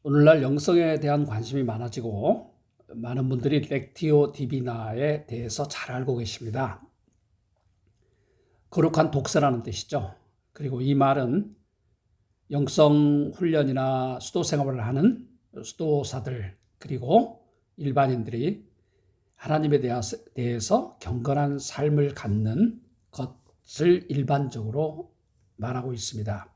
오늘날 영성에 대한 관심이 많아지고 많은 분들이 렉티오 디비나에 대해서 잘 알고 계십니다. 거룩한 독서라는 뜻이죠. 그리고 이 말은 영성 훈련이나 수도 생활을 하는 수도사들 그리고 일반인들이 하나님에 대해서 경건한 삶을 갖는 것을 일반적으로 말하고 있습니다.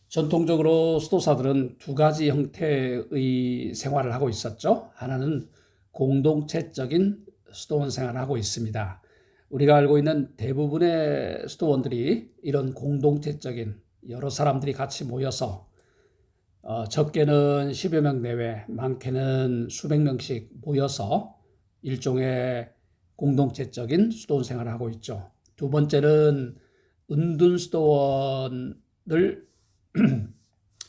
전통적으로 수도사들은 두 가지 형태의 생활을 하고 있었죠. 하나는 공동체적인 수도원 생활을 하고 있습니다. 우리가 알고 있는 대부분의 수도원들이 이런 공동체적인 여러 사람들이 같이 모여서 적게는 10여 명 내외, 많게는 수백 명씩 모여서 일종의 공동체적인 수도원 생활을 하고 있죠. 두 번째는 은둔 수도원을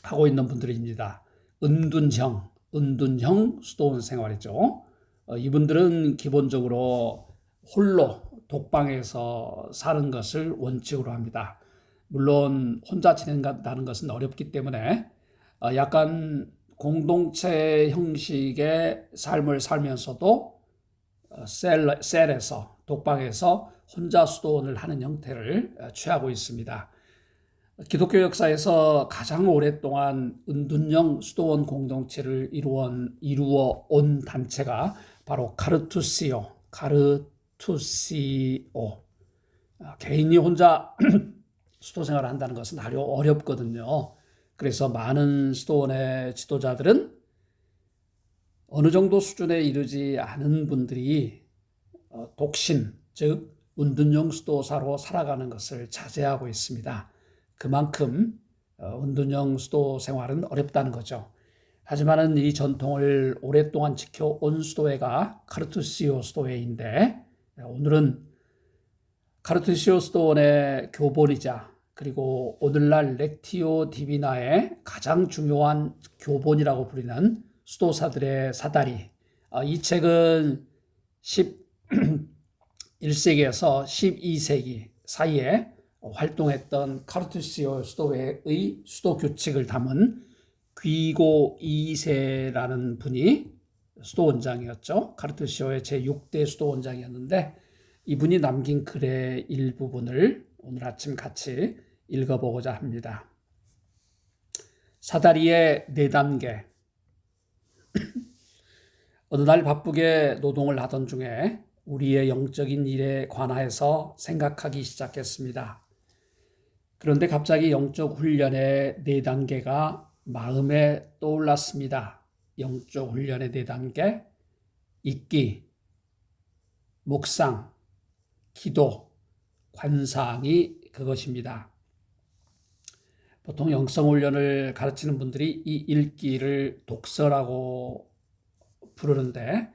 하고 있는 분들입니다. 은둔형 수도원 생활이죠. 이분들은 기본적으로 홀로 독방에서 사는 것을 원칙으로 합니다. 물론 혼자 지낸다는 것은 어렵기 때문에 약간 공동체 형식의 삶을 살면서도 셀에서 독방에서 혼자 수도원을 하는 형태를 취하고 있습니다. 기독교 역사에서 가장 오랫동안 은둔형 수도원 공동체를 이루어 온 단체가 바로 카르투시오. 개인이 혼자 수도 생활을 한다는 것은 아주 어렵거든요. 그래서 많은 수도원의 지도자들은 어느 정도 수준에 이르지 않은 분들이 독신, 즉 은둔형 수도사로 살아가는 것을 자제하고 있습니다. 그만큼 은둔형 수도 생활은 어렵다는 거죠. 하지만 이 전통을 오랫동안 지켜온 수도회가 카르투시오 수도회인데 오늘은 카르투시오 수도원의 교본이자 그리고 오늘날 렉티오 디비나의 가장 중요한 교본이라고 부르는 수도사들의 사다리. 이 책은 11세기에서 12세기 사이에 활동했던 카르투시오 수도회의 수도 규칙을 담은 귀고 2세라는 분이 수도원장이었죠. 카르투시오의 제6대 수도원장이었는데 이분이 남긴 글의 일부분을 오늘 아침 같이 읽어보고자 합니다. 사다리의 4단계. 어느 날 바쁘게 노동을 하던 중에 우리의 영적인 일에 관하여서 생각하기 시작했습니다. 그런데 갑자기 영적 훈련의 4단계가 마음에 떠올랐습니다. 영적 훈련의 4단계, 읽기, 묵상, 기도, 관상이 그것입니다. 보통 영성훈련을 가르치는 분들이 이 읽기를 독서라고 부르는데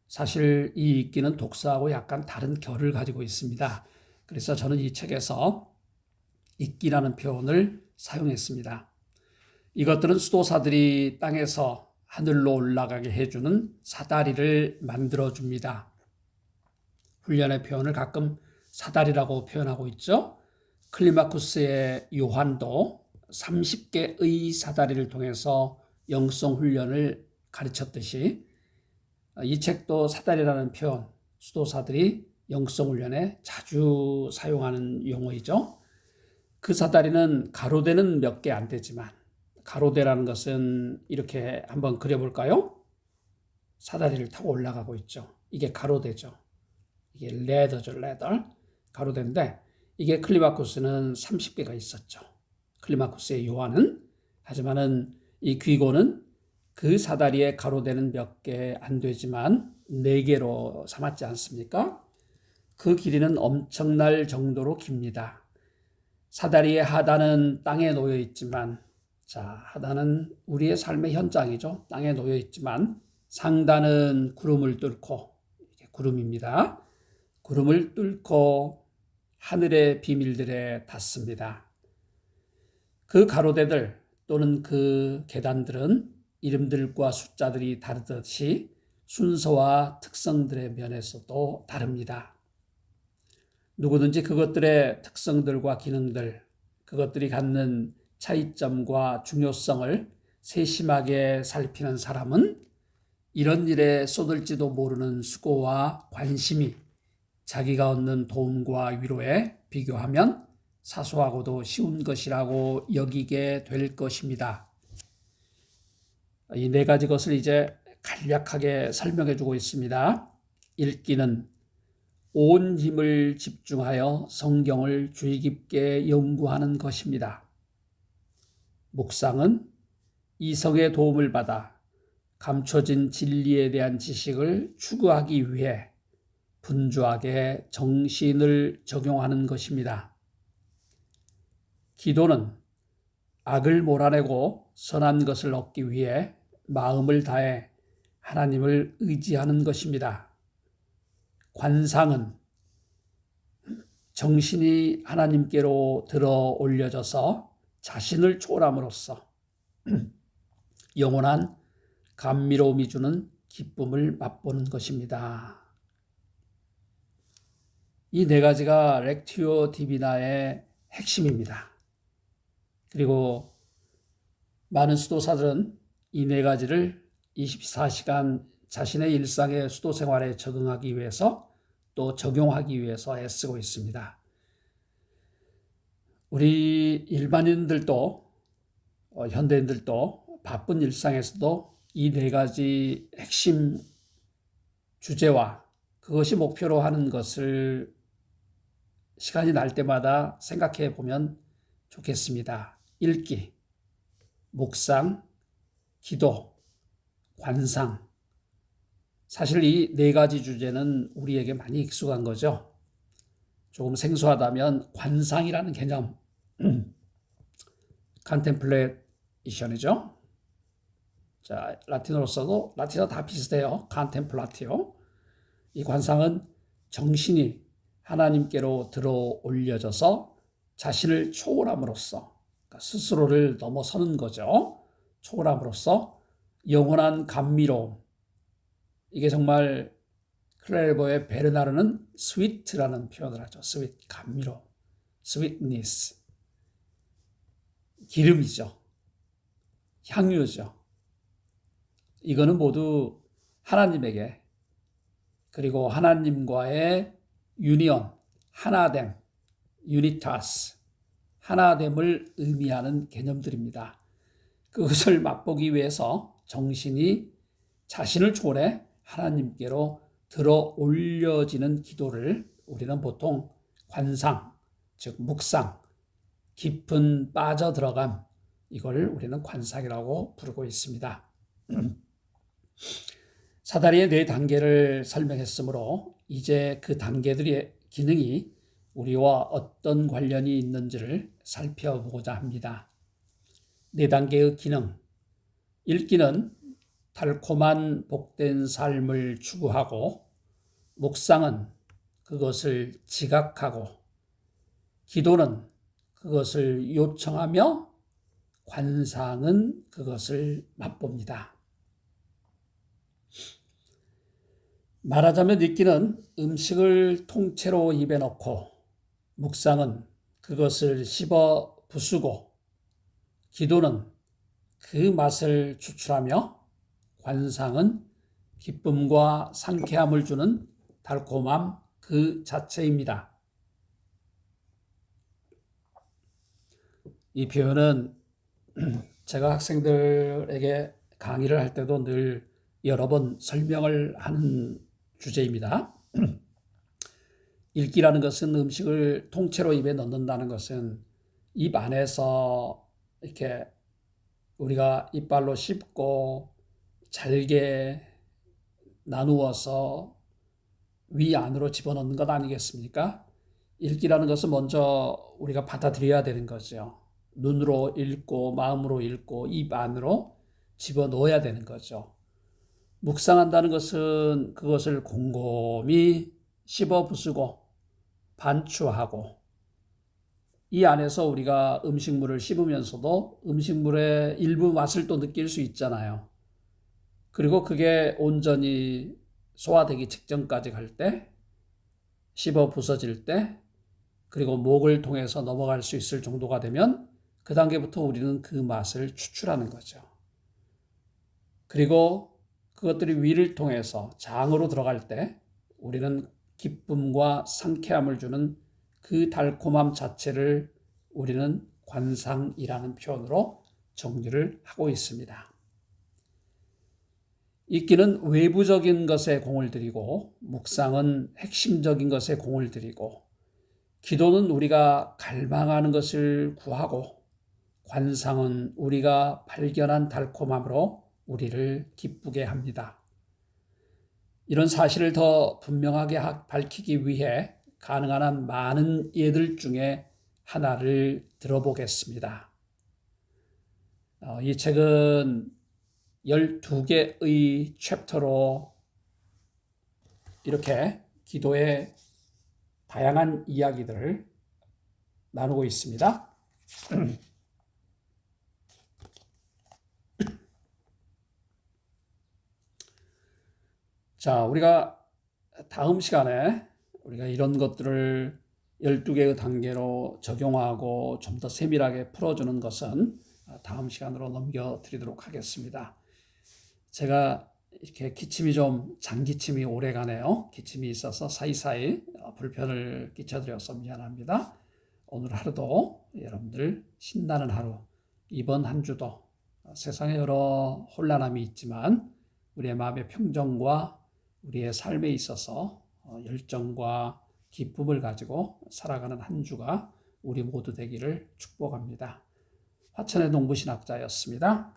사실 이 읽기는 독서하고 약간 다른 결을 가지고 있습니다. 그래서 저는 이 책에서 읽기라는 표현을 사용했습니다. 이것들은 수도사들이 땅에서 하늘로 올라가게 해주는 사다리를 만들어줍니다. 훈련의 표현을 가끔 사다리라고 표현하고 있죠. 클리마쿠스의 요한도 30개의 사다리를 통해서 영성 훈련을 가르쳤듯이 이 책도 사다리라는 표현, 수도사들이 영성 훈련에 자주 사용하는 용어이죠. 그 사다리는 가로대는 몇 개 안 되지만 가로대라는 것은 이렇게 한번 그려볼까요? 사다리를 타고 올라가고 있죠. 이게 가로대죠. 이게 레더죠, 레더. 가로대인데 이게 클리마쿠스는 30개가 있었죠. 클리마쿠스의 요한은. 하지만은 이 귀고는 그 사다리에 가로대는 몇 개 안 되지만 4개로 삼았지 않습니까? 그 길이는 엄청날 정도로 깁니다. 사다리의 하단은 땅에 놓여 있지만, 하단은 우리의 삶의 현장이죠. 땅에 놓여 있지만 상단은 구름을 뚫고, 이게 구름입니다. 구름을 뚫고 하늘의 비밀들에 닿습니다. 그 가로대들 또는 그 계단들은 이름들과 숫자들이 다르듯이 순서와 특성들의 면에서도 다릅니다. 누구든지 그것들의 특성들과 기능들, 그것들이 갖는 차이점과 중요성을 세심하게 살피는 사람은 이런 일에 쏟을지도 모르는 수고와 관심이 자기가 얻는 도움과 위로에 비교하면 사소하고도 쉬운 것이라고 여기게 될 것입니다. 이 네 가지 것을 이제 간략하게 설명해 주고 있습니다. 읽기는 온 힘을 집중하여 성경을 주의 깊게 연구하는 것입니다. 묵상은 이성의 도움을 받아 감춰진 진리에 대한 지식을 추구하기 위해 분주하게 정신을 적용하는 것입니다. 기도는 악을 몰아내고 선한 것을 얻기 위해 마음을 다해 하나님을 의지하는 것입니다. 관상은 정신이 하나님께로 들어 올려져서 자신을 초월함으로써 영원한 감미로움이 주는 기쁨을 맛보는 것입니다. 이 네 가지가 렉티오 디비나의 핵심입니다. 그리고 많은 수도사들은 이 네 가지를 24시간 자신의 일상의 수도 생활에 적응하기 위해서 또 적용하기 위해서 애쓰고 있습니다. 우리 일반인들도 현대인들도 바쁜 일상에서도 이 네 가지 핵심 주제와 그것이 목표로 하는 것을 시간이 날 때마다 생각해 보면 좋겠습니다. 읽기, 묵상, 기도, 관상. 사실 이 네 가지 주제는 우리에게 많이 익숙한 거죠. 조금 생소하다면 관상이라는 개념, 컨템플레이션이죠. 자, 라틴어로 써도 라틴어 다 비슷해요. 컨템플라티오. 이 관상은 정신이 하나님께로 들어 올려져서 자신을 초월함으로써, 그러니까 스스로를 넘어서는 거죠. 초월함으로써 영원한 감미로움. 이게 정말 클레르보의 베르나르는 스위트라는 표현을 하죠. 스위트, 감미로움. 스위트니스. 기름이죠. 향유죠. 이거는 모두 하나님에게 그리고 하나님과의 유니온, 하나됨, 유니타스, 하나됨을 의미하는 개념들입니다. 그것을 맛보기 위해서 정신이 자신을 초월해 하나님께로 들어 올려지는 기도를 우리는 보통 관상, 즉 묵상, 깊은 빠져들어감, 이걸 우리는 관상이라고 부르고 있습니다. 사다리의 네 단계를 설명했으므로 이제 그 단계들의 기능이 우리와 어떤 관련이 있는지를 살펴보고자 합니다. 네 단계의 기능. 읽기는 달콤한 복된 삶을 추구하고, 묵상은 그것을 지각하고, 기도는 그것을 요청하며, 관상은 그것을 맛봅니다. 말하자면 읽기는 음식을 통째로 입에 넣고, 묵상은 그것을 씹어 부수고, 기도는 그 맛을 추출하며, 관상은 기쁨과 상쾌함을 주는 달콤함 그 자체입니다. 이 표현은 제가 학생들에게 강의를 할 때도 늘 여러 번 설명을 하는 주제입니다. 읽기라는 것은 음식을 통째로 입에 넣는다는 것은 입 안에서 이렇게 우리가 이빨로 씹고 잘게 나누어서 위 안으로 집어넣는 것 아니겠습니까? 읽기라는 것은 먼저 우리가 받아들여야 되는 거죠. 눈으로 읽고 마음으로 읽고 입 안으로 집어넣어야 되는 거죠. 묵상한다는 것은 그것을 곰곰이 씹어 부수고 반추하고, 이 안에서 우리가 음식물을 씹으면서도 음식물의 일부 맛을 또 느낄 수 있잖아요. 그리고 그게 온전히 소화되기 직전까지 갈 때, 씹어 부서질 때, 그리고 목을 통해서 넘어갈 수 있을 정도가 되면 그 단계부터 우리는 그 맛을 추출하는 거죠. 그리고 그것들이 위를 통해서 장으로 들어갈 때 우리는 기쁨과 상쾌함을 주는 그 달콤함 자체를 우리는 관상이라는 표현으로 정리를 하고 있습니다. 읽기는 외부적인 것에 공을 들이고, 묵상은 핵심적인 것에 공을 들이고, 기도는 우리가 갈망하는 것을 구하고, 관상은 우리가 발견한 달콤함으로 우리를 기쁘게 합니다. 이런 사실을 더 분명하게 밝히기 위해 가능한 한 많은 예들 중에 하나를 들어보겠습니다. 이 책은 12개의 챕터로 이렇게 기도의 다양한 이야기들을 나누고 있습니다. 자, 우리가 다음 시간에 우리가 이런 것들을 12개의 단계로 적용하고 좀 더 세밀하게 풀어주는 것은 다음 시간으로 넘겨드리도록 하겠습니다. 제가 이렇게 기침이 좀 잔기침이 오래 가네요. 기침이 있어서 사이사이 불편을 끼쳐드려서 미안합니다. 오늘 하루도 여러분들 신나는 하루, 이번 한 주도 세상에 여러 혼란함이 있지만 우리의 마음의 평정과 우리의 삶에 있어서 열정과 기쁨을 가지고 살아가는 한 주가 우리 모두 되기를 축복합니다. 화천의 농부신학자였습니다.